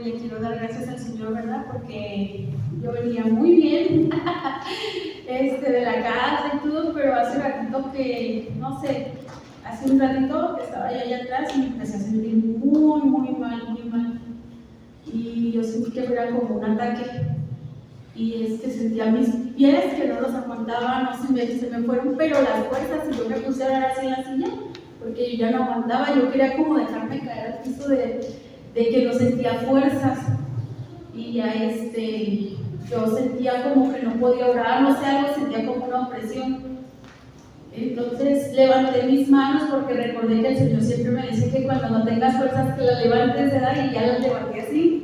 Oye, quiero dar gracias al Señor, ¿verdad? Porque yo venía muy bien de la casa y todo, pero hace ratito que, no sé, hace un ratito que estaba yo allá atrás y me empecé a sentir muy mal. Y yo sentí que era como un ataque. Y sentía mis pies que no los aguantaba, no se me fueron, pero las fuerzas, y yo me puse a orar así en la silla, porque yo ya no aguantaba, yo quería como dejarme caer al piso de que no sentía fuerzas, y ya yo sentía como que no podía orar, no sé, algo, sentía como una opresión. Entonces levanté mis manos porque recordé que el Señor siempre me dice que cuando no tengas fuerzas que las levantes, ¿verdad? Y ya las levanté así.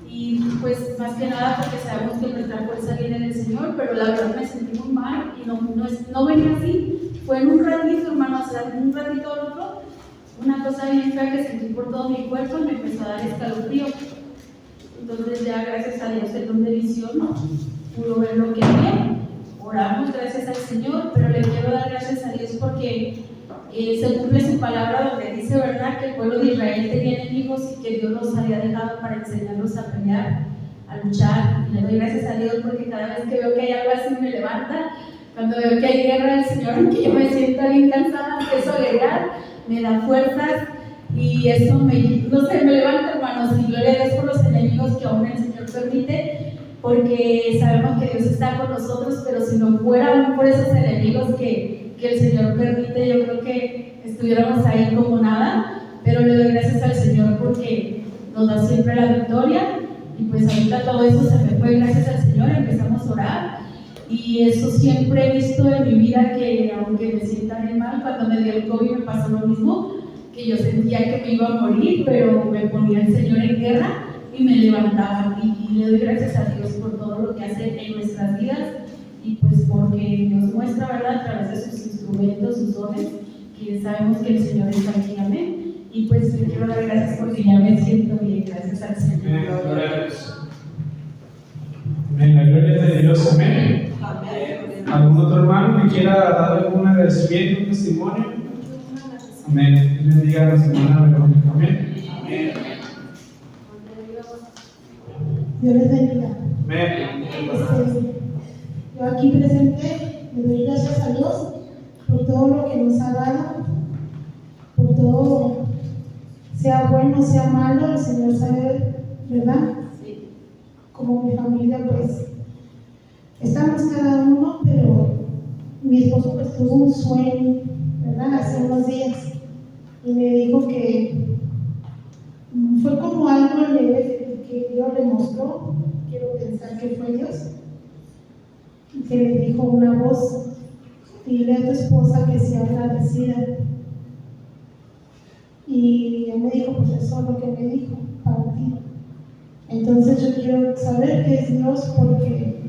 Y pues más que nada porque sabemos que nuestra fuerza viene del Señor, pero la verdad me sentí muy mal y no venía así. Fue en un ratito, hermanos, en un ratito al otro, una cosa bien fea que sentí por todo mi cuerpo y me empezó a dar escalofrío. Entonces ya gracias a Dios el don de visión pudo ver lo que había. Oramos gracias al Señor, pero le quiero dar gracias a Dios porque se cumple su palabra donde dice, ¿verdad?, que el pueblo de Israel tenía enemigos y que Dios los había dejado para enseñarlos a pelear, a luchar. Y le doy gracias a Dios porque cada vez que veo que hay algo así me levanta. Cuando veo que hay guerra del Señor, que yo me siento bien cansada, empiezo a guerrear, me da fuerzas y eso me levanta, hermanos, y gloria a Dios por los enemigos que aún el Señor permite, porque sabemos que Dios está con nosotros, pero si no fuera aún por esos enemigos que el Señor permite, yo creo que estuviéramos ahí como nada, pero le doy gracias al Señor porque nos da siempre la victoria, y pues ahorita todo eso se me fue gracias al Señor, empezamos a orar, y eso siempre he visto en mi vida, que aunque me sienta bien mal, cuando me dio el COVID me pasó lo mismo, que yo sentía que me iba a morir, pero me ponía el Señor en guerra y me levantaba, y le doy gracias a Dios por todo lo que hace en nuestras vidas, y pues porque nos muestra, ¿verdad?, a través de sus instrumentos, sus dones, que sabemos que el Señor está aquí, amén. Y pues le quiero dar gracias porque ya me siento bien, gracias al Señor. Amén, la gloria es de Dios, amén. ¿Algún otro hermano que quiera dar algún agradecimiento, un testimonio? Amén. Dios bendiga a nuestra hermana Verónica, amén. Dios les bendiga. Amén. Yo aquí presente le doy gracias a Dios por todo lo que nos ha dado, por todo, sea bueno, sea malo, el Señor sabe, ¿verdad? Sí. Como mi familia, pues, estamos cada uno, pero mi esposo pues tuvo un sueño, ¿verdad?, hace unos días, y me dijo que fue como algo leve que Dios le mostró, quiero pensar que fue Dios, que le dijo una voz: dile a tu esposa que sea agradecida. Y él me dijo, pues eso es lo que me dijo para ti. Entonces yo quiero saber que es Dios, porque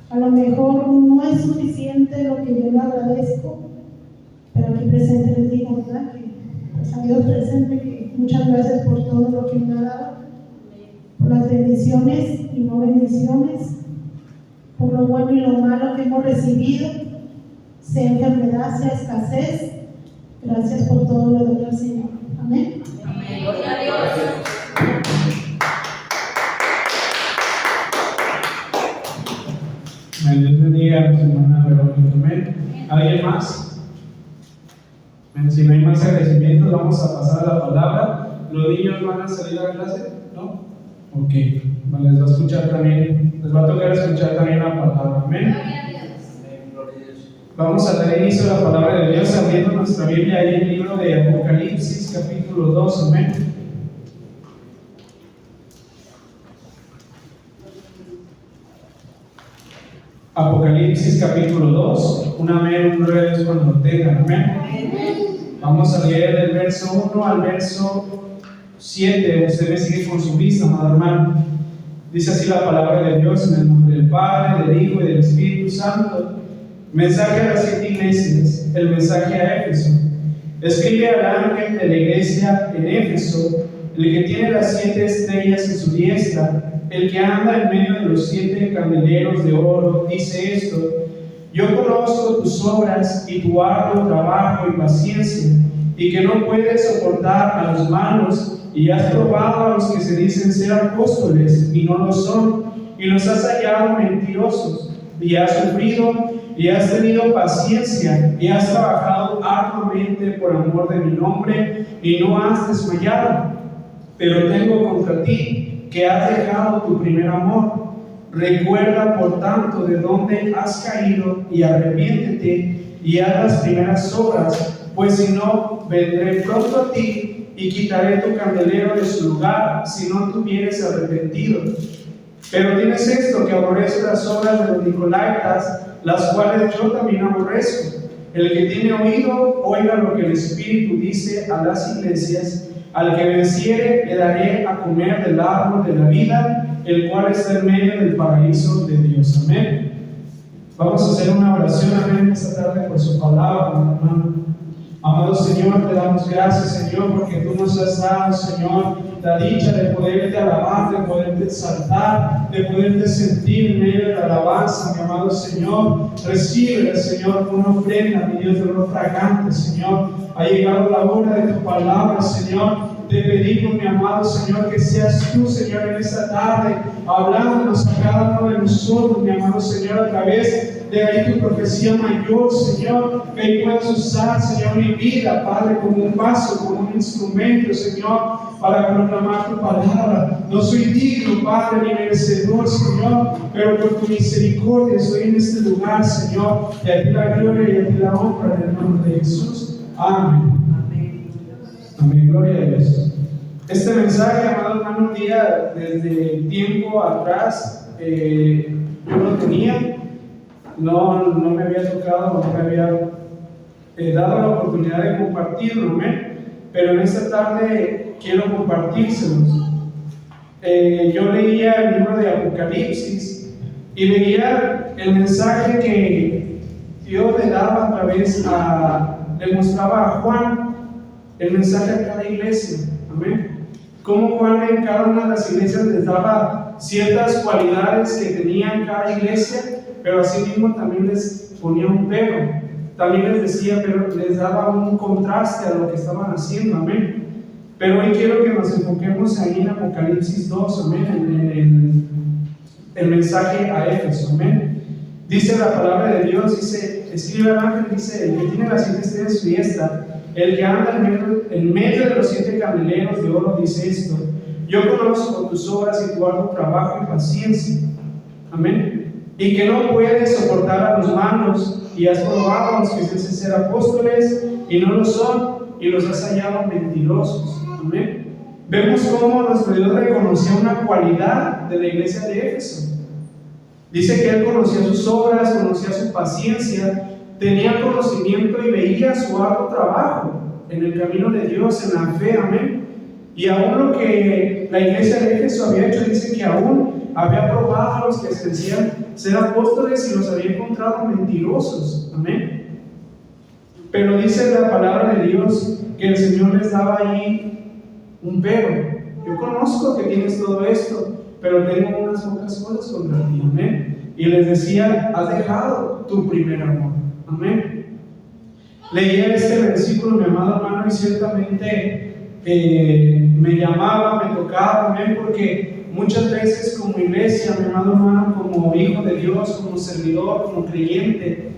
a lo mejor no es suficiente lo que yo le agradezco, pero aquí presente les digo, ¿verdad?, que pues a Dios presente, que muchas gracias por todo lo que me ha dado, por las bendiciones y no bendiciones, por lo bueno y lo malo que hemos recibido, sea enfermedad, sea escasez. Gracias por todo, le doy al Señor. Amén. Amén. Gloria a Dios. Amén. Dios bendiga a nuestra hermana Verónica, amén. ¿Alguien más? Amén. Si no hay más agradecimientos, vamos a pasar a la palabra. ¿Los niños van a salir a clase? ¿No? Ok. Bueno, les va a escuchar también, les va a tocar escuchar también la palabra. Amén. Vamos a dar inicio a la palabra de Dios abriendo nuestra Biblia ahí en el libro de Apocalipsis, capítulo 2. Amén. Apocalipsis, capítulo 2. Un amén, un gloria a Dios cuando lo tengan. Amén. Vamos a leer del verso 1 al verso 7. Usted me sigue con su vista, amado hermano. Dice así la palabra de Dios, en el nombre del Padre, del Hijo y del Espíritu Santo. Mensaje a las 7 iglesias, el mensaje a Éfeso. Escribe al ángel de la iglesia en Éfeso, el que tiene las 7 estrellas en su diestra, el que anda en medio de los 7 candeleros de oro, dice esto: yo conozco tus obras y tu arduo trabajo y paciencia, y que no puedes soportar a los malos, y has probado a los que se dicen ser apóstoles y no lo son, y los has hallado mentirosos, y has sufrido y has tenido paciencia y has trabajado arduamente por amor de mi nombre y no has desmayado. Pero tengo contra ti que has dejado tu primer amor. Recuerda por tanto de dónde has caído y arrepiéntete y haz las primeras obras, pues si no, vendré pronto a ti y quitaré tu candelero de su lugar si no te hubieres arrepentido. Pero tienes esto, que aborrece las obras de los nicolaítas, las cuales yo también aborrezco. El que tiene oído, oiga lo que el Espíritu dice a las iglesias. Al que venciere, le daré a comer del árbol de la vida, el cual está en medio del paraíso de Dios. Amén. Vamos a hacer una oración, amén, esta tarde por su palabra, hermano. Amado Señor, te damos gracias, Señor, porque tú nos has dado, Señor, la dicha de poderte alabar, de poderte exaltar, de poderte sentir en medio de la alabanza, mi amado Señor. Recibe, Señor, una ofrenda, mi Dios, de olor fragante, Señor. Ha llegado la hora de tu palabra, Señor. Te pedimos, mi amado Señor, que seas tú, Señor, en esta tarde, hablándonos a cada uno de nosotros, mi amado Señor, a través de ahí tu profecía mayor, Señor, que ahí puedas usar, Señor, mi vida, Padre, como un vaso, como un instrumento, Señor, para proclamar tu palabra. No soy digno, Padre, ni merecedor, Señor, pero por tu misericordia estoy en este lugar, Señor, y a ti la gloria y a ti la honra en el nombre de Jesús. Amén. Amén, gloria a Dios. Este mensaje, amado hermano, un día desde tiempo atrás yo lo tenía, no me había tocado, no me había dado la oportunidad de compartirlo, ¿amén? Pero en esta tarde quiero compartírselos. Yo leía el libro de Apocalipsis y veía el mensaje que Dios le daba a través, le mostraba a Juan el mensaje a cada iglesia, amén. Como Juan en cada una de las iglesias les daba ciertas cualidades que tenía cada iglesia, pero asimismo también les ponía un pero, también les decía, pero les daba un contraste a lo que estaban haciendo, amén. Pero hoy quiero que nos enfoquemos ahí en Apocalipsis 2, amén, en el mensaje a Éfeso, amén. Dice la palabra de Dios, dice, escribe el ángel, dice, el que tiene las 7 estrellas de su diestra, el que anda en medio de los 7 candeleros de oro, dice esto: yo conozco tus obras y tu arduo trabajo y paciencia, amén, y que no puedes soportar a los malos, y has probado a los que dicen ser apóstoles y no lo son, y los has hallado mentirosos, amén. Vemos cómo nuestro Dios reconocía una cualidad de la iglesia de Éfeso. Dice que él conocía sus obras, conocía su paciencia, tenía conocimiento y veía su arduo trabajo en el camino de Dios, en la fe, amén. Y aún lo que la iglesia de Éfeso había hecho, dice que aún había probado a los que se decían ser apóstoles y los había encontrado mentirosos, amén. Pero dice la palabra de Dios que el Señor les daba ahí un pero. Yo conozco que tienes todo esto, pero tengo unas pocas cosas contra ti, amén. Y les decía, has dejado tu primer amor, amén. Leía este versículo, mi amado hermano, y ciertamente me llamaba, me tocaba, amén, porque muchas veces como iglesia, mi amado hermano, como hijo de Dios, como servidor, como creyente,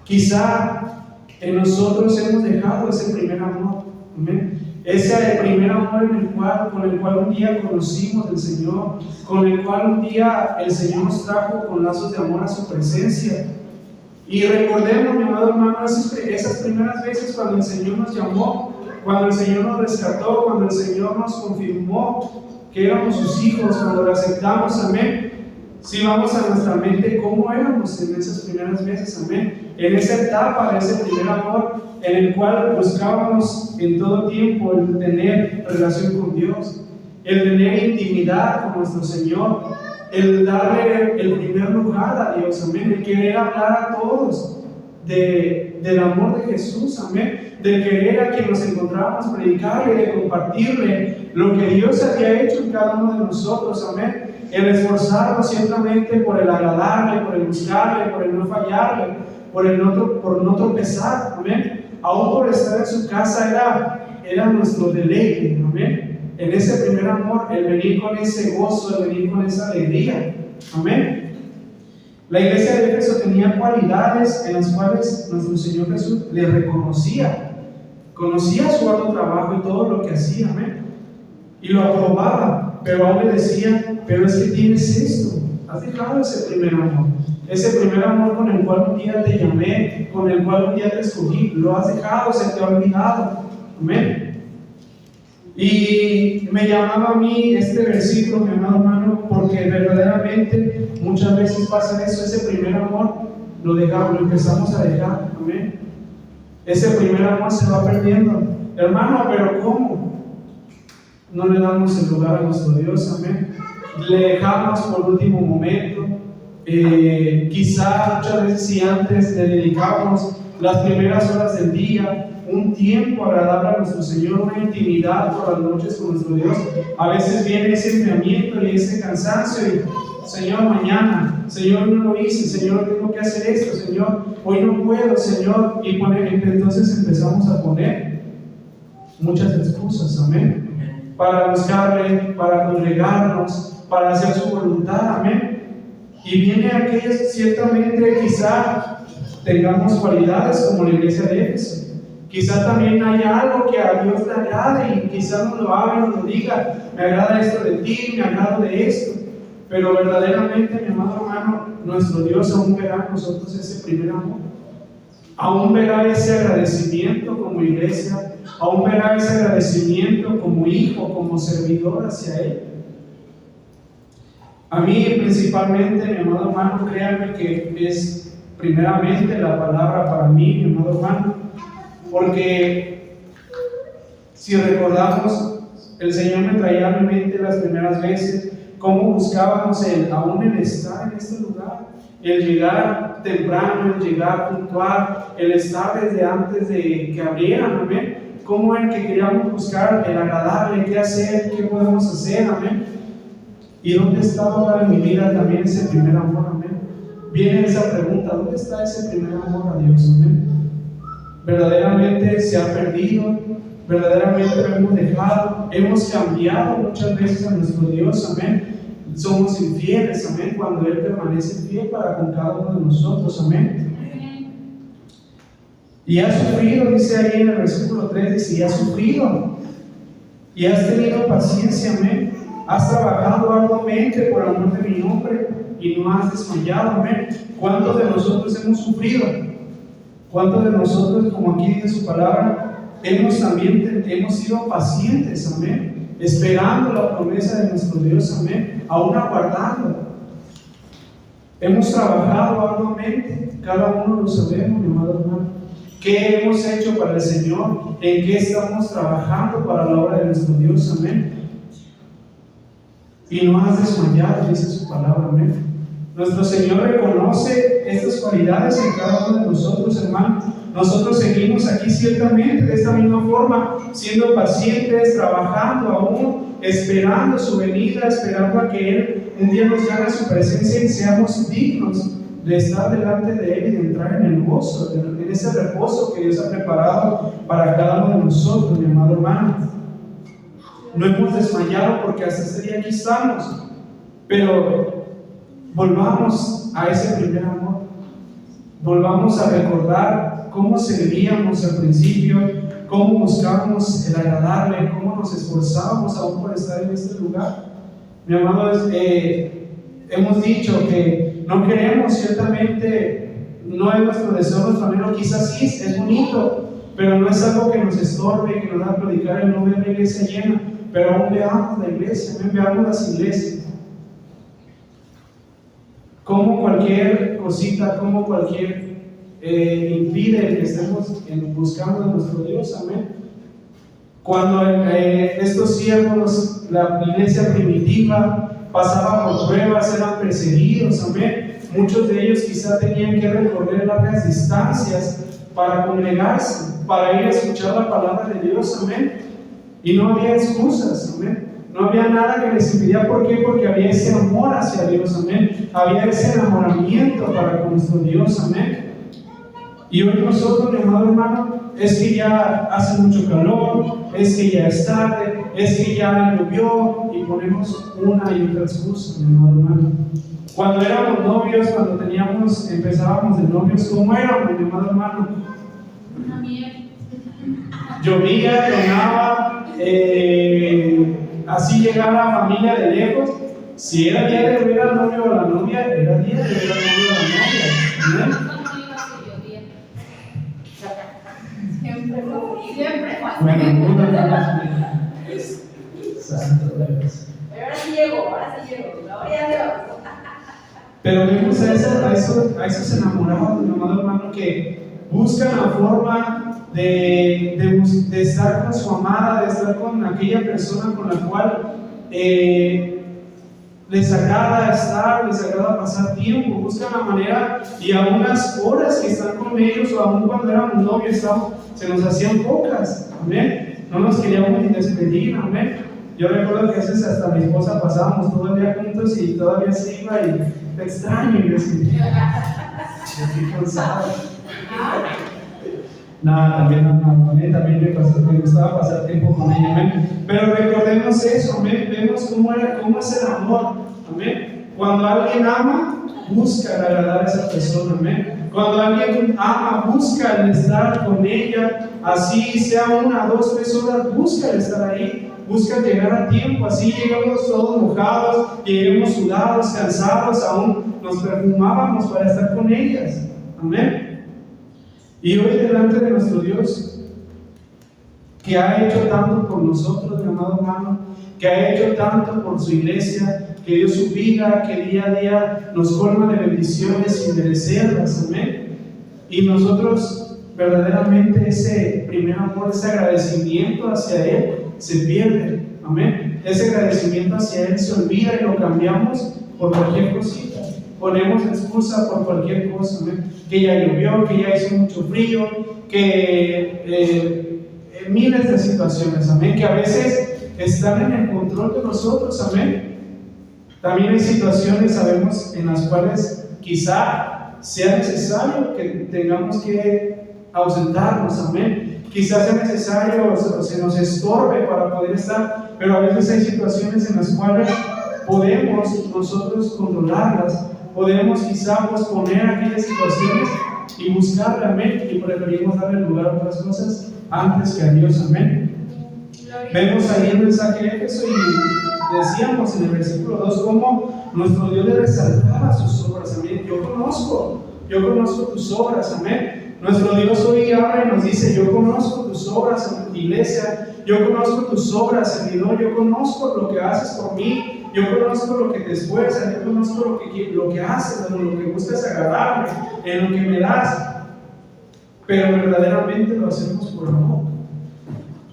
quizá en nosotros hemos dejado ese primer amor, amén. Ese primer amor con el cual un día conocimos al Señor, con el cual un día el Señor nos trajo con lazos de amor a su presencia. Y recordemos, mi amado hermano, esas primeras veces cuando el Señor nos llamó, cuando el Señor nos rescató, cuando el Señor nos confirmó que éramos sus hijos, cuando lo aceptamos, amén. Si vamos a nuestra mente, ¿cómo éramos en esas primeras veces? Amén. En esa etapa de ese primer amor, en el cual buscábamos en todo tiempo el tener relación con Dios, el tener intimidad con nuestro Señor, el darle el primer lugar a Dios, amén. El querer hablar a todos del amor de Jesús, amén. Del querer a quien nos encontrábamos, predicarle, de compartirle lo que Dios había hecho en cada uno de nosotros, amén. El esforzarnos ciertamente por el agradarle, por el buscarle, por el no fallarle, por no tropezar, amén. Aún por estar en su casa era nuestro deleite, amén. En ese primer amor, el venir con ese gozo, el venir con esa alegría, amén. La iglesia de Éfeso tenía cualidades en las cuales nuestro Señor Jesús le reconocía, conocía su arduo trabajo y todo lo que hacía, amén, y lo aprobaba, pero aún le decía, pero es que tienes esto, has dejado ese primer amor. Ese primer amor con el cual un día te llamé, con el cual un día te escogí, lo has dejado, se te ha olvidado. Amén. Y me llamaba a mí este versículo, mi amado hermano, porque verdaderamente muchas veces pasa eso, ese primer amor lo dejamos, lo empezamos a dejar. Amén. Ese primer amor se va perdiendo. Hermano, pero ¿cómo? No le damos el lugar a nuestro Dios, amén. Le dejamos por último momento. Quizá muchas veces si antes le dedicábamos las primeras horas del día, un tiempo agradable a nuestro Señor, una intimidad por las noches con nuestro Dios, a veces viene ese enfriamiento y ese cansancio y Señor, mañana, Señor, no lo hice, Señor, tengo que hacer esto, Señor, hoy no puedo, Señor, y entonces empezamos a poner muchas excusas, amén, para buscarle, para congregarnos, para hacer su voluntad, amén. Y viene aquellas, ciertamente, quizá tengamos cualidades como la iglesia de Éfeso. Quizá también haya algo que a Dios le agrade y quizá nos lo haga y nos lo diga. Me agrada esto de ti, me agrada de esto. Pero verdaderamente, mi amado hermano, nuestro Dios aún verá en nosotros ese primer amor. Aún verá ese agradecimiento como iglesia. Aún verá ese agradecimiento como hijo, como servidor hacia Él. A mí principalmente, mi amado hermano, créanme que es primeramente la palabra para mí, mi amado hermano, porque si recordamos, el Señor me traía a mi mente las primeras veces cómo buscábamos aún el estar en este lugar, el llegar temprano, el llegar puntual, el estar desde antes de que abrieran, amén, cómo era que queríamos buscar el agradable, qué hacer, qué podemos hacer, amén. ¿Y dónde está ahora en mi vida también ese primer amor? Amén. Viene esa pregunta, ¿dónde está ese primer amor a Dios? Amén. Verdaderamente se ha perdido, verdaderamente lo hemos dejado, hemos cambiado muchas veces a nuestro Dios, amén. Somos infieles, amén, cuando Él permanece fiel para con cada uno de nosotros, amén. Y has sufrido, dice ahí en el versículo 3, dice, y has sufrido, y has tenido paciencia, amén. Has trabajado arduamente por amor de mi nombre y no has desmayado, amén. ¿Cuántos de nosotros hemos sufrido? ¿Cuántos de nosotros, como aquí dice su palabra, hemos sido pacientes, amén? Esperando la promesa de nuestro Dios, amén. Aún aguardando. Hemos trabajado arduamente, cada uno lo sabemos, mi amado hermano. ¿Qué hemos hecho para el Señor? ¿En qué estamos trabajando para la obra de nuestro Dios, amén? Y no has desmayado, dice su palabra, amén. Nuestro Señor reconoce estas cualidades en cada uno de nosotros, hermano. Nosotros seguimos aquí ciertamente de esta misma forma, siendo pacientes, trabajando aún, esperando su venida, esperando a que Él un día nos llame a su presencia y seamos dignos de estar delante de Él y de entrar en el gozo, en ese reposo que Dios ha preparado para cada uno de nosotros, mi amado hermano. No hemos desmayado porque hasta este día aquí estamos, pero volvamos a ese primer amor, volvamos a recordar cómo servíamos al principio, cómo buscábamos el agradable, cómo nos esforzábamos aún por estar en este lugar. Mi amado, hemos dicho que no queremos, ciertamente, no es nuestro deseo, nuestro anhelo, quizás sí, es bonito, pero no es algo que nos estorbe, que nos da a predicar el nombre de la iglesia llena. Pero aún veamos la iglesia, veamos las iglesias. Como cualquier cosita, como cualquier impide el que estemos buscando a nuestro Dios, amén. Cuando estos siervos, la iglesia primitiva, pasaba por pruebas, eran perseguidos, amén. Muchos de ellos quizá tenían que recorrer largas distancias para congregarse, para ir a escuchar la palabra de Dios, amén. Y no había excusas, amén. No había nada que les impidía. ¿Por qué? Porque había ese amor hacia Dios, amén. Había ese enamoramiento para con nuestro Dios, amén. Y hoy nosotros, mi amado hermano, es que ya hace mucho calor, es que ya es tarde, es que ya llovió, y ponemos una y otra excusa, mi amado hermano. Cuando éramos novios, cuando empezábamos de novios, ¿cómo éramos, mi amado hermano? Una miel. Llovía, tronaba, así llegaba la familia de lejos. Si era día de ver al novio o a la novia, era día de ver al novio o a la novia. ¿No? Siempre. Bueno, santo Dios. Pero ahora sí llegó, gloria a Dios. Pero vemos a esos enamorados, mi amado hermano, que buscan la forma de estar con su amada, de estar con aquella persona con la cual les agrada estar, les agrada pasar tiempo, buscan la manera, y aún las horas que están con ellos, o aún cuando éramos novios, se nos hacían pocas, amén. No nos queríamos ni despedir, amén. Yo recuerdo que a veces hasta mi esposa pasábamos todo el día juntos y todavía se iba y te extraño, y yo estoy cansado. Nada, también me gustaba pasar tiempo con ella, amén. Pero recordemos eso, amén. Vemos cómo es el amor, amén. Cuando alguien ama, busca agradar a esa persona, amén. Cuando alguien ama, busca el estar con ella, así sea 1, 2, 3 horas, busca el estar ahí, busca llegar a tiempo, así llegamos todos mojados, lleguemos sudados, cansados, aún nos perfumábamos para estar con ellas, amén. Y hoy delante de nuestro Dios, que ha hecho tanto por nosotros, mi amado hermano, que ha hecho tanto por su iglesia, que dio su vida, que día a día nos colma de bendiciones sin merecerlas, amén. Y nosotros verdaderamente ese primer amor, ese agradecimiento hacia Él se pierde, amén. Ese agradecimiento hacia Él se olvida y lo cambiamos por cualquier cosita. Ponemos excusa por cualquier cosa, amén. Que ya llovió, que ya hizo mucho frío, que miles de situaciones, amén, que a veces están en el control de nosotros, amén. También hay situaciones, sabemos, en las cuales quizá sea necesario que tengamos que ausentarnos, amén. Quizás sea necesario o se nos estorbe para poder estar, pero a veces hay situaciones en las cuales podemos nosotros controlarlas, podemos quizá posponer aquellas situaciones y buscar realmente, y preferimos darle lugar a otras cosas antes que a Dios, amén. Vemos ahí el mensaje de Éfeso y decíamos en el versículo 2 cómo nuestro Dios le resaltaba sus obras, amén. Yo conozco tus obras, amén. Nuestro Dios hoy habla y nos dice: yo conozco tus obras en tu iglesia, yo conozco tus obras en mi don, yo conozco lo que haces por mí, yo conozco lo que te esfuerzas, yo conozco lo que haces, lo que buscas agradarme, en lo que me das, pero verdaderamente lo hacemos por amor.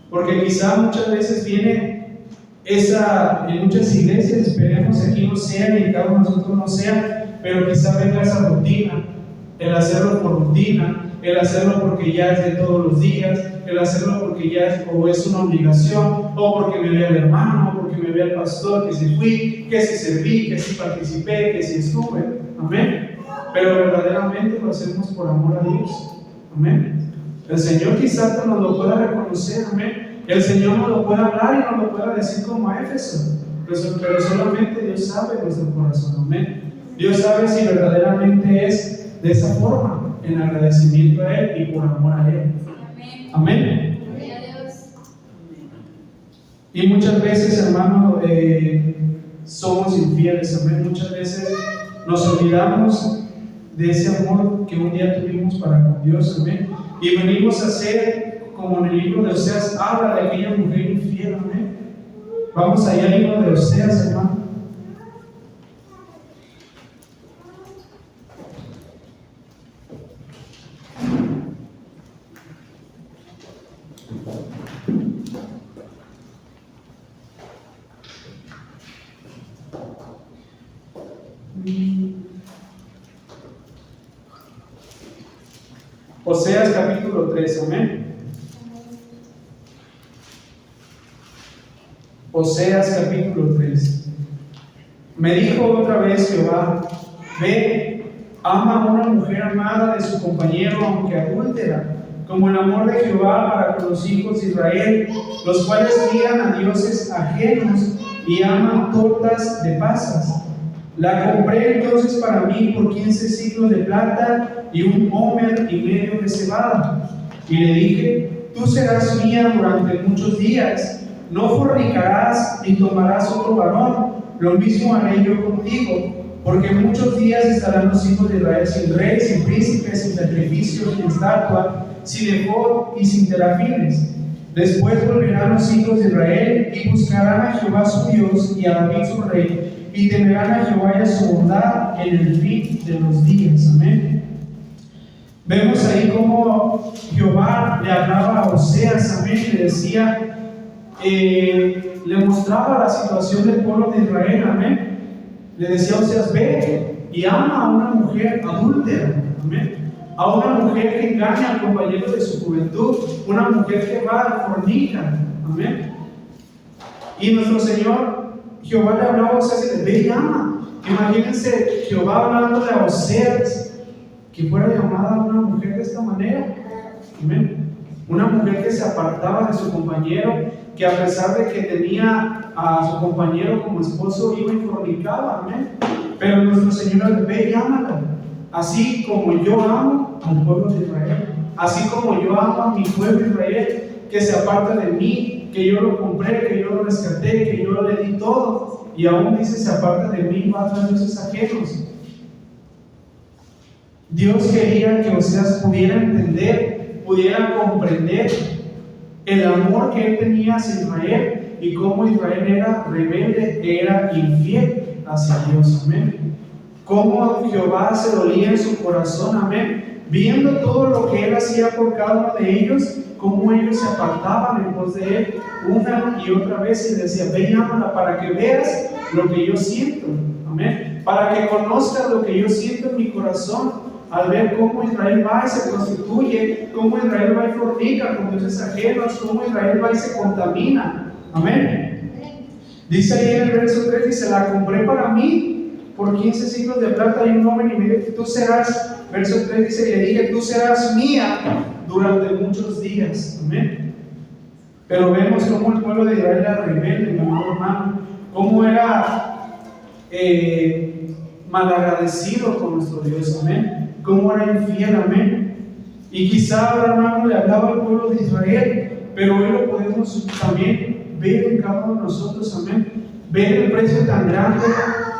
Porque quizá muchas veces viene en muchas iglesias, esperemos que aquí no sea y en cada uno de nosotros no sea, pero quizá venga esa rutina, el hacerlo por rutina, el hacerlo porque ya es de todos los días, el hacerlo porque ya es una obligación, o porque me ve al hermano, porque me ve al pastor, que si fui, que si serví, que si participé, que si estuve, amén. Pero verdaderamente lo hacemos por amor a Dios, amén. El Señor quizás nos lo pueda reconocer, amén. El Señor nos lo pueda hablar y nos lo pueda decir como a Éfeso, pero solamente Dios sabe nuestro corazón, amén. Dios sabe si verdaderamente es de esa forma, en agradecimiento a Él y por amor a Él. Amén. Gloria a Dios. Y muchas veces, hermano, somos infieles, amén. Muchas veces nos olvidamos de ese amor que un día tuvimos para con Dios, amén. Y venimos a ser, como en el libro de Oseas habla de aquella mujer infiel, amén. Vamos allá al libro de Oseas, hermano. Oseas capítulo 3, amén. Oseas capítulo 3. Me dijo otra vez Jehová: ve, ama a una mujer amada de su compañero, aunque adúltera, como el amor de Jehová para con los hijos de Israel, los cuales miran a dioses ajenos y aman tortas de pasas. La compré entonces para mí por 15 ciclos de plata y un homer y medio de cebada. Y le dije: tú serás mía durante muchos días, no fornicarás ni tomarás otro varón, lo mismo haré yo contigo, porque muchos días estarán los hijos de Israel sin rey, sin príncipe, sin sacrificio, sin estatua, sin efod y sin terafines. Después volverán los hijos de Israel y buscarán a Jehová su Dios y a David su rey, y temerán a Jehová y a su bondad en el fin de los días. Amén. Vemos ahí cómo Jehová le hablaba a Oseas, amén, le decía, le mostraba la situación del pueblo de Israel, amén. Le decía a Oseas: ve y ama a una mujer adúltera, amén, a una mujer que engaña al compañero de su juventud, una mujer que va a fornicar, amén. Y nuestro Señor Jehová le hablaba a Oseas y le: ve y ama. Imagínense Jehová hablándole a Oseas que fuera llamada a una mujer de esta manera, amén. Una mujer que se apartaba de su compañero, que a pesar de que tenía a su compañero como esposo, iba y fornicaba, amén. Pero nuestro Señor le: ve y ámala, así como yo amo al pueblo de Israel, así como yo amo a mi pueblo Israel, que se aparta de mí, que yo lo compré, que yo lo rescaté, que yo le di todo, y aún dice: se aparta de mí, va tras dioses ajenos. Dios quería que Oseas pudiera entender, pudiera comprender el amor que él tenía hacia Israel y cómo Israel era rebelde, era infiel hacia Dios, amén. Cómo Jehová se dolía en su corazón, amén, viendo todo lo que él hacía por cada uno de ellos, cómo ellos se apartaban en pos de él una y otra vez, y decía: ve y ámala para que veas lo que yo siento, amén, para que conozcas lo que yo siento en mi corazón al ver cómo Israel va y se prostituye, cómo Israel va y fornica con dioses ajenos, cómo Israel va y se contamina, amén. Dice ahí en el verso 3, dice: la compré para mí por 15 ciclos de plata y un homer y medio. Tú serás, verso 3 dice, y le dije: tú serás mía durante muchos días, amén. Pero vemos cómo el pueblo de Israel era rebelde, mi amado hermano, cómo era malagradecido con nuestro Dios, amén, cómo era infiel, amén. Y quizá ahora, hermano, le hablaba al pueblo de Israel, pero hoy lo podemos también ver en cada uno de nosotros, amén. Ver el precio tan grande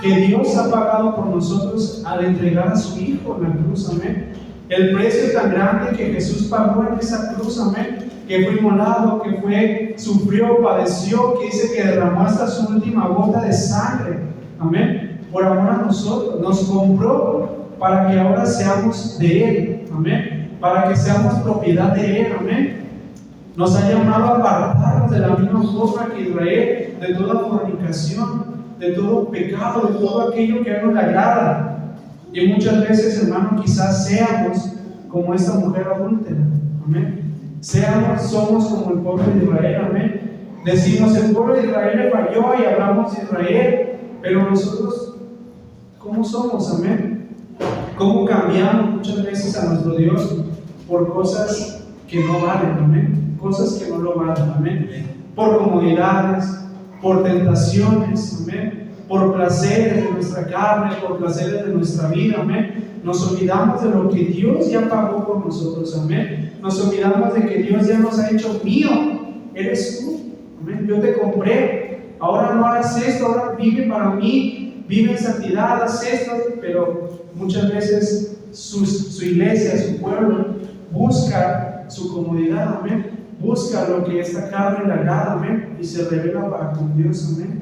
que Dios ha pagado por nosotros al entregar a su Hijo en la cruz, amén. El precio tan grande que Jesús pagó en esa cruz, amén, que fue inmolado, que fue, sufrió, padeció, que dice que derramó hasta su última gota de sangre, amén, por amor a nosotros. Nos compró para que ahora seamos de Él, amén, para que seamos propiedad de Él, amén. Nos ha llamado a apartarnos de la misma forma que Israel, de toda fornicación, de todo pecado, de todo aquello que a Él no le agrada. Y muchas veces, hermano, quizás seamos como esta mujer adúltera, amén. Somos como el pueblo de Israel, amén. Decimos: el pueblo de Israel le falló, y hablamos de Israel, pero nosotros, ¿cómo somos, amén? ¿Cómo cambiamos muchas veces a nuestro Dios por cosas que no valen, amén? Cosas que no lo valen, amén. Por comodidades, por tentaciones, amén. Por placeres de nuestra carne, por placeres de nuestra vida, amén. Nos olvidamos de lo que Dios ya pagó por nosotros, amén. Nos olvidamos de que Dios ya nos ha hecho mío. Eres tú, amén. Yo te compré. Ahora no hagas esto, ahora vive para mí, vive en santidad, haz esto. Pero muchas veces su iglesia, su pueblo, busca su comodidad, amén. Busca lo que esta carne le agrada, amén. Y se revela para con Dios, amén.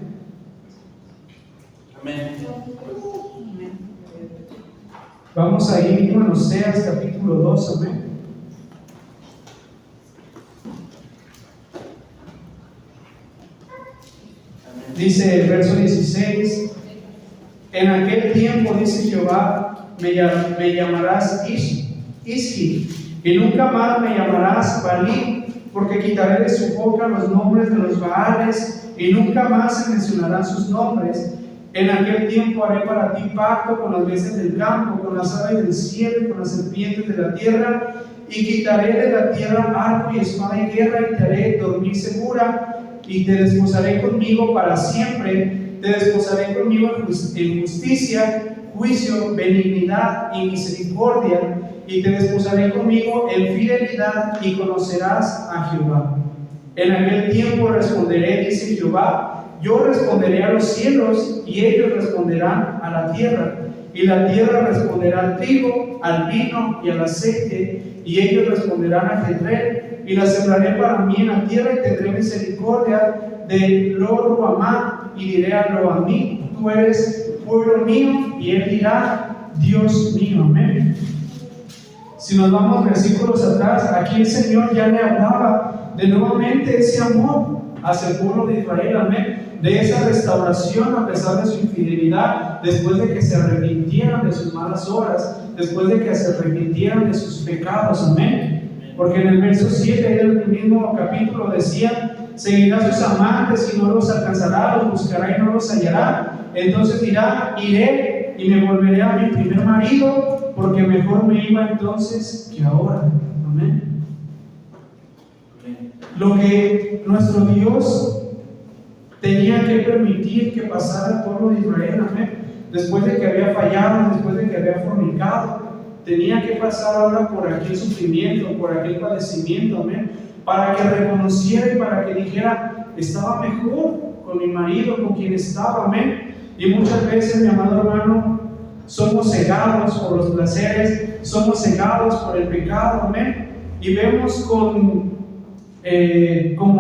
Amén. Vamos a ir mismo en Oseas capítulo 2, amén. Dice el verso 16: en aquel tiempo, dice Jehová, me llamarás Isji, y nunca más me llamarás Balí, porque quitaré de su boca los nombres de los Baales, y nunca más se mencionarán sus nombres. En aquel tiempo haré para ti pacto con las bestias del campo, con las aves del cielo y con las serpientes de la tierra, y quitaré de la tierra arco y espada y guerra, y te haré dormir segura, y te desposaré conmigo para siempre, te desposaré conmigo en justicia, juicio, benignidad y misericordia, y te desposaré conmigo en fidelidad, y conocerás a Jehová. En aquel tiempo responderé, dice Jehová, yo responderé a los cielos, y ellos responderán a la tierra, y la tierra responderá al trigo, al vino y al aceite, y ellos responderán a Jezreel, y la sembraré para mí en la tierra, y tendré misericordia de Lo-ruhamá, y diré a Lo-ammi, tú eres pueblo mío, y él dirá, Dios mío. Amén. Si nos vamos versículos atrás, aquí el Señor ya le hablaba de nuevamente ese amor hacia el pueblo de Israel, amén, de esa restauración a pesar de su infidelidad, después de que se arrepintieran de sus malas obras, después de que se arrepintieran de sus pecados, amén. Porque en el verso 7 del mismo capítulo decía, seguirá a sus amantes y no los alcanzará, los buscará y no los hallará, entonces dirá, iré y me volveré a mi primer marido, porque mejor me iba entonces que ahora, amén. Lo que nuestro Dios tenía que permitir que pasara el pueblo de Israel, amén, después de que había fallado, después de que había fornicado, tenía que pasar ahora por aquel sufrimiento, por aquel padecimiento, amén, para que reconociera y para que dijera, estaba mejor con mi marido, con quien estaba, amén. Y muchas veces, mi amado hermano, somos cegados por los placeres, somos cegados por el pecado, amén, y vemos como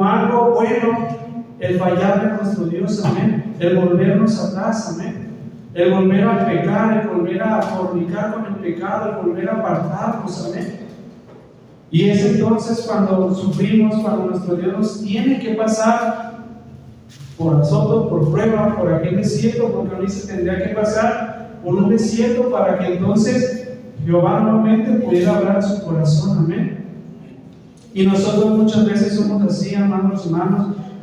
algo bueno el fallarle a nuestro Dios, amén, el volvernos atrás, amén, el volver a pecar, el volver a fornicar con el pecado, el volver a apartarnos, amén. Y es entonces cuando sufrimos, cuando nuestro Dios nos tiene que pasar por azoto, por prueba, por aquel desierto, porque ahorita se tendría que pasar por un desierto para que entonces Jehová nuevamente pudiera hablar a su corazón, amén. Y nosotros muchas veces somos así, hermanos,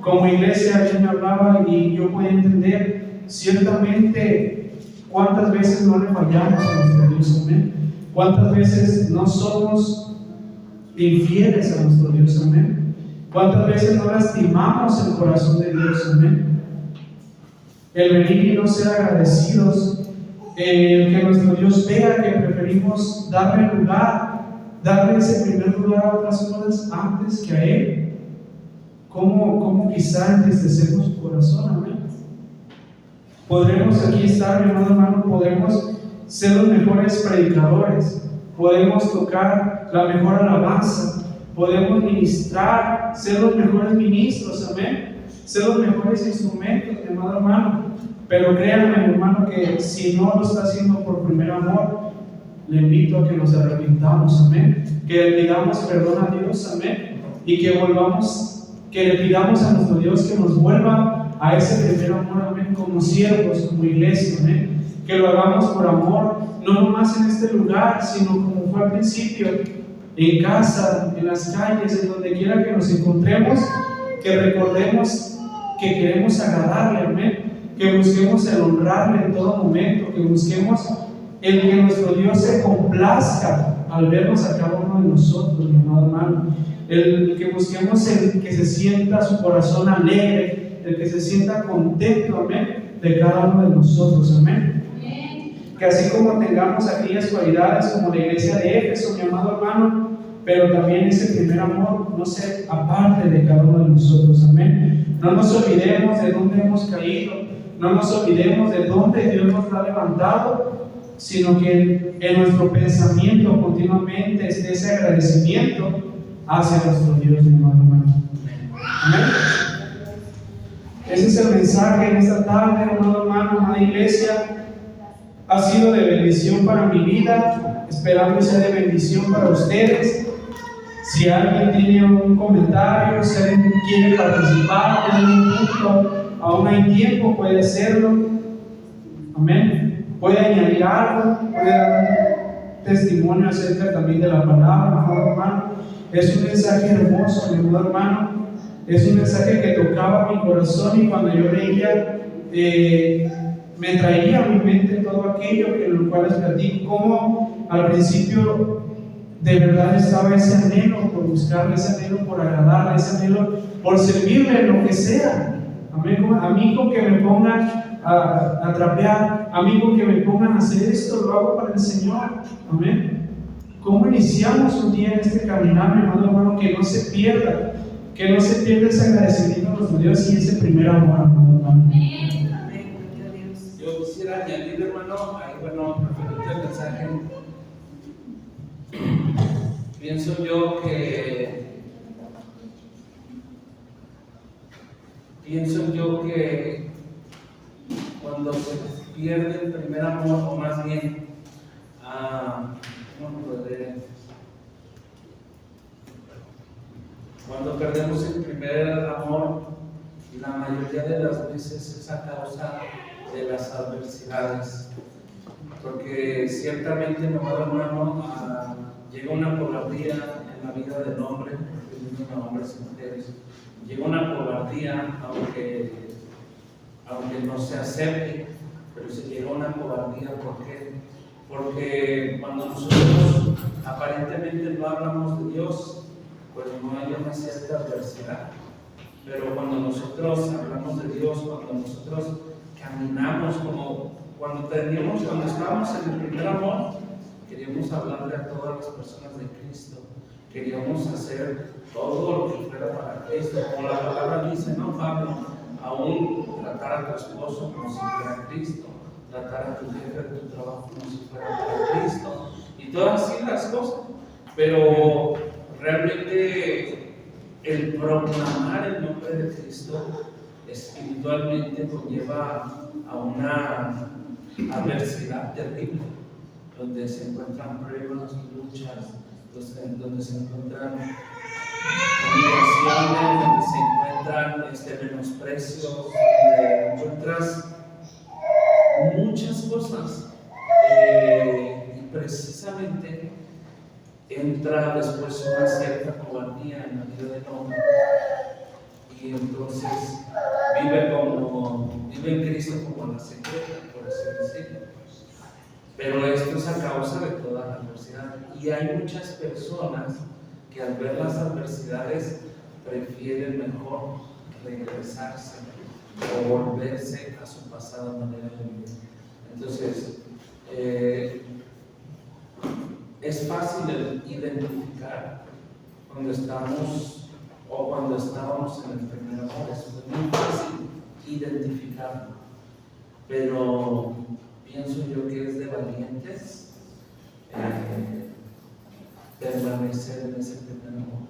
como iglesia. Alguien me hablaba y yo podía entender ciertamente cuántas veces no le fallamos a nuestro Dios, amén. Cuántas veces no somos infieles a nuestro Dios, amén. Cuántas veces no lastimamos el corazón de Dios, amén. El venir y no ser agradecidos, el que nuestro Dios vea que preferimos darle lugar, darle ese primer lugar a otras cosas antes que a Él. ¿Cómo quizá entristecemos su corazón, amén? Podremos aquí estar, mi hermano, podremos ser los mejores predicadores, podemos tocar la mejor alabanza, podemos ministrar, ser los mejores ministros, amén, ser los mejores instrumentos, mi amado hermano. Pero créanme, mi hermano, que si no lo está haciendo por primer amor, le invito a que nos arrepintamos, amén, que le pidamos perdón a Dios, amén, y que le pidamos a nuestro Dios que nos vuelva a ese primer amor, amén, como siervos, como iglesia, amén, que lo hagamos por amor, no nomás en este lugar, sino como fue al principio, en casa, en las calles, en donde quiera que nos encontremos, que recordemos que queremos agradarle, amén, que busquemos el honrarle en todo momento, que busquemos el que nuestro Dios se complazca al vernos a cada uno de nosotros, mi amado hermano, el que busquemos el que se sienta su corazón alegre, el que se sienta contento, amén, de cada uno de nosotros, amén. Que así como tengamos aquellas cualidades como la iglesia de Éfeso, mi amado hermano, pero también ese primer amor no se aparte de cada uno de nosotros, amén. No nos olvidemos de dónde hemos caído, no nos olvidemos de dónde Dios nos ha levantado, sino que en nuestro pensamiento continuamente esté ese agradecimiento hacia nuestro Dios, mi amado hermano. Amén. Ese es el mensaje en esta tarde, amado hermano, amada iglesia. Ha sido de bendición para mi vida, esperando que sea de bendición para ustedes. Si alguien tiene un comentario, si alguien quiere participar en un punto, aún hay tiempo, puede hacerlo. Amén. Puede añadir algo, puede dar testimonio acerca también de la palabra, amado hermano. Es un mensaje hermoso, mi amado hermano. Es un mensaje que tocaba mi corazón, y cuando yo leía, me traía a mi mente todo aquello en lo cual les platico, como al principio de verdad estaba ese anhelo por buscarle, ese anhelo por agradarle, ese anhelo por servirle en lo que sea. Amén. A mí con que me pongan a trapear, a mí con que me pongan a hacer esto, lo hago para el Señor. Amén. ¿Cómo iniciamos un día en este caminar, mi amado hermano? Que no se pierda ese agradecimiento a nuestro Dios y ese primer amor, amado hermano. Yo quisiera añadir, hermano, ahí, bueno, referente al mensaje, pienso yo que cuando se pierde el primer amor, o más bien, cuando perdemos el primer amor, la mayoría de las veces es a causa de las adversidades, porque ciertamente, mi amado hermano, llega una cobardía en la vida del hombre, refiriéndome a hombres y mujeres, llega una cobardía, aunque no se acepte, pero se llega una cobardía. ¿Por qué? Porque cuando nosotros aparentemente no hablamos de Dios, pues no hay una cierta adversidad. Pero cuando nosotros hablamos de Dios, cuando nosotros caminamos como cuando estábamos en el primer amor, queríamos hablarle a todas las personas de Cristo, queríamos hacer todo lo que fuera para Cristo, como la palabra dice, ¿no, Pablo? Aún tratar a tu esposo como si fuera Cristo, tratar a tu jefe de tu trabajo como si fuera para Cristo, y todas así las cosas. Pero realmente el proclamar el nombre de Cristo espiritualmente conlleva a una adversidad terrible, donde se encuentran pruebas, luchas, donde se encuentran humillaciones, donde se encuentran menosprecios, donde encuentras muchas cosas, y precisamente entra después una cierta cobardía en la vida del hombre, y entonces vive en Cristo como la secreta, por así decirlo. Pero esto es a causa de toda la adversidad, y hay muchas personas que al ver las adversidades prefieren mejor regresarse o volverse a su pasada manera de vivir. Entonces, es fácil identificar cuando estamos o cuando estábamos en el primer amor. Es muy fácil identificarlo, pero pienso yo que es de valientes permanecer en ese primer amor,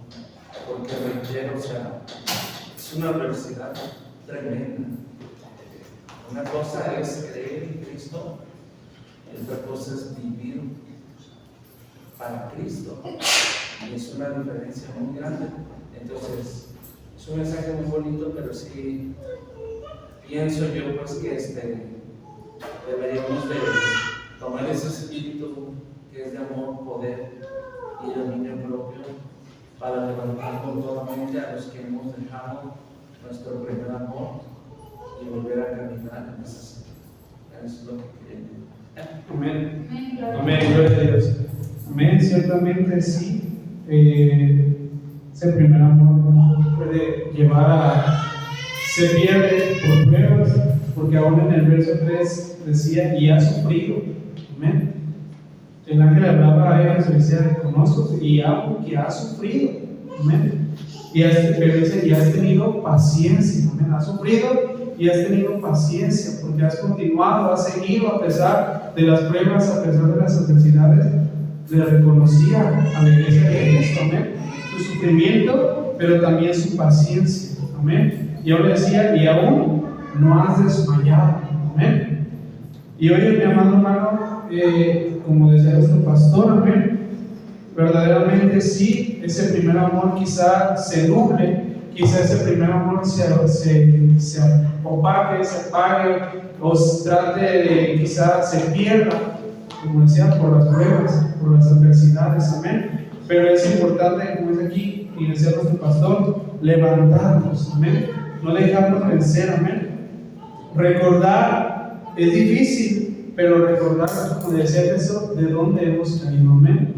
porque reitero, es una adversidad tremenda. Una cosa es creer en Cristo y otra cosa es vivir para Cristo, y es una diferencia muy grande. Entonces, es un mensaje muy bonito, pero sí pienso yo pues que deberíamos de tomar ese espíritu que es de amor, poder y dominio propio para levantarnos nuevamente a los que hemos dejado nuestro primer amor y volver a caminar en ese sentido. Eso es lo que queremos. Amén. Amén, gloria a Dios. Amén, ciertamente sí. Ese primer amor puede se pierde por pruebas, porque aún en el verso 3 decía, y ha sufrido. Amén. El ángel hablaba a ellos y decía, conozco y amo que ha sufrido. Amén. Pero dice, y has tenido paciencia. Amén. Has sufrido y has tenido paciencia, porque has continuado, has seguido a pesar de las pruebas, a pesar de las adversidades. Le reconocía a la iglesia de Cristo, amén, su sufrimiento, pero también su paciencia, amén. Y ahora decía, y aún no has desmayado, amén. Y oye, mi amado hermano, como decía nuestro pastor, amén, verdaderamente sí, ese primer amor quizá se nuble, quizá ese primer amor se opaque, se apague, o trate de, quizá se pierda, como decía, por las pruebas, por las adversidades, amén. Pero es importante, como es aquí, y decía nuestro pastor, levantarnos, amén. No dejarnos vencer, amén. Recordar es difícil, pero recordar, como decía eso, de dónde hemos caído, amén.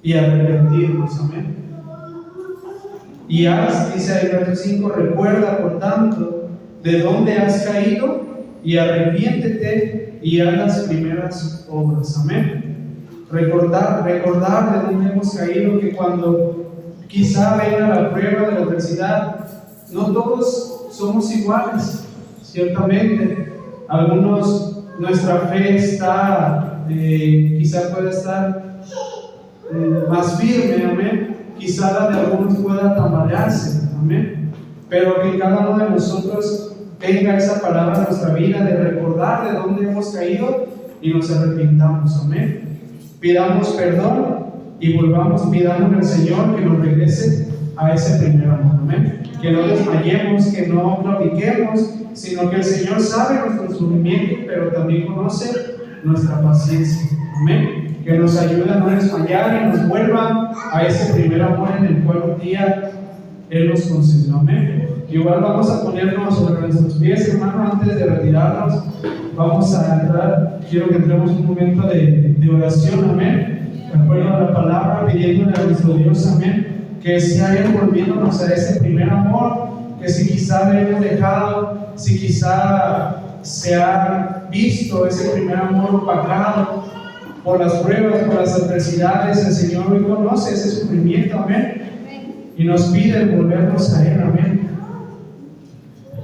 y arrepentirnos. Amén. Y dice ahí en verso 5, recuerda por tanto de dónde has caído y arrepiéntete y haz las primeras obras. Amén. Recordar de dónde hemos caído, que cuando quizá venga la prueba de la adversidad, no todos somos iguales, ciertamente. Algunos, nuestra fe está, quizá pueda estar más firme, amén. Quizá la de algunos pueda tambalearse, amén. Pero que cada uno de nosotros tenga esa palabra en nuestra vida de recordar de dónde hemos caído y nos arrepintamos, amén. Pidamos perdón y pidamos al Señor que nos regrese a ese primer amor, amén. Que no desmayemos, que no claudiquemos, sino que el Señor sabe nuestro sufrimiento, pero también conoce nuestra paciencia, amén. Que nos ayude a no desmayar y nos vuelva a ese primer amor en el cual un día Él nos concedió, amén. Igual vamos a ponernos sobre nuestros pies, hermano, antes de retirarnos. Vamos a entrar, quiero que entremos en un momento de oración, amén. De acuerdo a la palabra, pidiéndole a nuestro Dios, amén, que sea Él volviéndonos a ese primer amor, que si quizá le hemos dejado, si quizá se ha visto ese primer amor opacado por las pruebas, por las adversidades, el Señor hoy conoce ese sufrimiento, amén, y nos pide volvernos a Él, amén.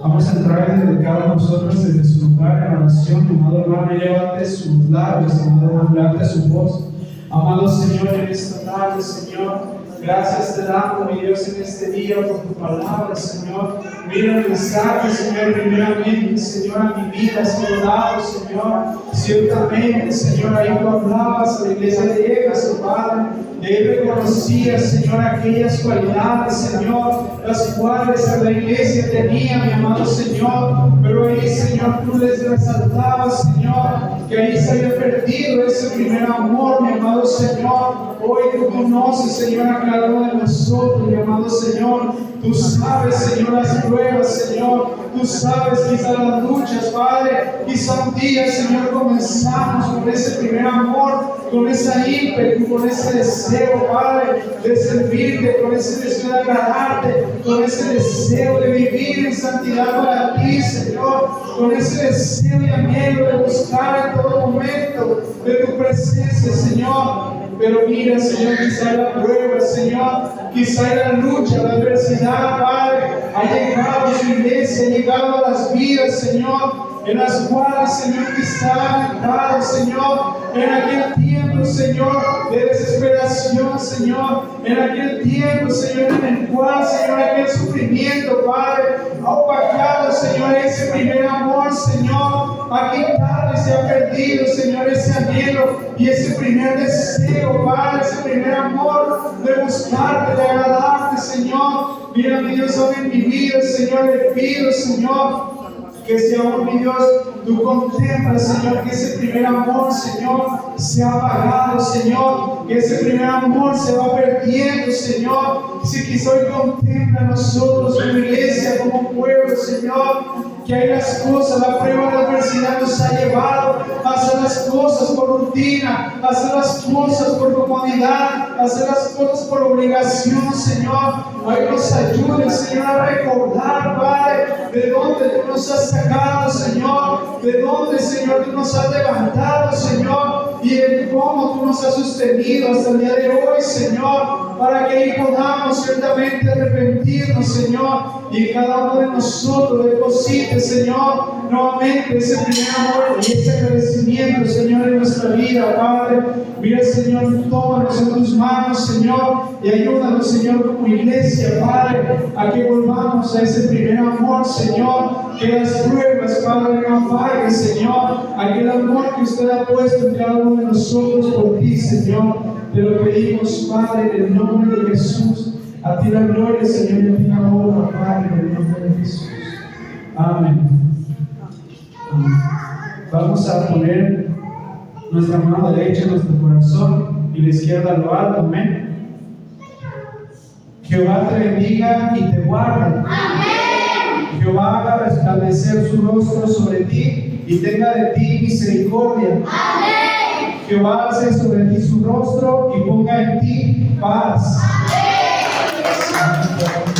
Vamos a entrar desde cada uno de nosotros desde su lugar en oración. Amado hermano, levante sus labios, amado hermano, levante su voz. Amado Señor, en esta tarde, Señor, gracias te damos, mi Dios, en este día por tu palabra, Señor. Mira el mensaje, Señor, primeramente, Señor, a mi vida, Señor, dado, Señor. Ciertamente, Señor, ahí tú hablabas a la iglesia de Éfeso, Padre. Él reconocía, Señor, aquellas cualidades, Señor, las cuales la iglesia tenía, mi amado Señor. Pero ahí, Señor, tú les resaltabas, Señor, que ahí se había perdido ese primer amor, mi amado Señor. Hoy tú conoces, Señor, a cada uno de nosotros, mi amado Señor. Tú sabes, Señor, las pruebas, Señor. Tú sabes quizás las luchas, Padre. Quizá un día, Señor, comenzamos con ese primer amor, con esa ímpetu, con ese deseo, Padre, de servirte, con ese deseo de agradarte, con ese deseo de vivir en santidad para ti, Señor, con ese deseo y anhelo de buscar en todo momento de tu presencia, Señor. Pero mira, Señor, quizá la prueba, Señor, quizá la lucha, la adversidad, Padre, ha llegado a su iglesia, ha llegado a las vidas, Señor, en las cuales, Señor, quizá ha entrado, Señor, en aquel tiempo, Señor, de desesperación, Señor, en aquel tiempo, Señor, en el cual, Señor, aquel sufrimiento, Padre, ha opacado, Señor, ese primer amor, Señor, ha quitado y se ha perdido, Señor, ese anhelo y ese primer deseo, Padre, ese primer amor de buscarte, de agradarte, Señor. Mira, mi Dios, hoy en mi vida, Señor, le pido, Señor, que si aún, mi Dios, tú contemplas, Señor, que ese primer amor, Señor, se ha apagado, Señor, que ese primer amor se va perdiendo, Señor. Si quizá hoy contempla a nosotros como iglesia, como pueblo, Señor, que hay las cosas, la prueba de la adversidad nos ha llevado a hacer las cosas por rutina, a hacer las cosas por comodidad, a hacer las cosas por obligación, Señor. Hoy nos ayude, Señor, a recordar, Padre, de dónde tú nos has sacado, Señor, de dónde, Señor, tú nos has levantado, Señor, y de cómo tú nos has sostenido hasta el día de hoy, Señor, para que ahí podamos ciertamente arrepentirnos, Señor, y en cada uno de nosotros deposite, Señor, nuevamente ese primer amor y ese agradecimiento, Señor, en nuestra vida, Padre. Mira, Señor, tómanos en tus manos, Señor, y ayúdanos, Señor, como iglesia, Padre, a que volvamos a ese primer amor, Señor, que las pruebas, Padre, no apaguen, Señor, aquel amor que usted ha puesto en cada uno de nosotros por ti, Señor. Te lo pedimos, Padre, en el nombre de Jesús. A ti la gloria, Señor, y a ti la honra, Padre, en el nombre de Jesús. Amén. Amén. Vamos a poner nuestra mano derecha en nuestro corazón y la izquierda a lo alto. Amén. Jehová te bendiga y te guarde. Amén. Jehová haga resplandecer su rostro sobre ti y tenga de ti misericordia. Amén. Jehová alce sobre ti su rostro y ponga en ti paz. Amén.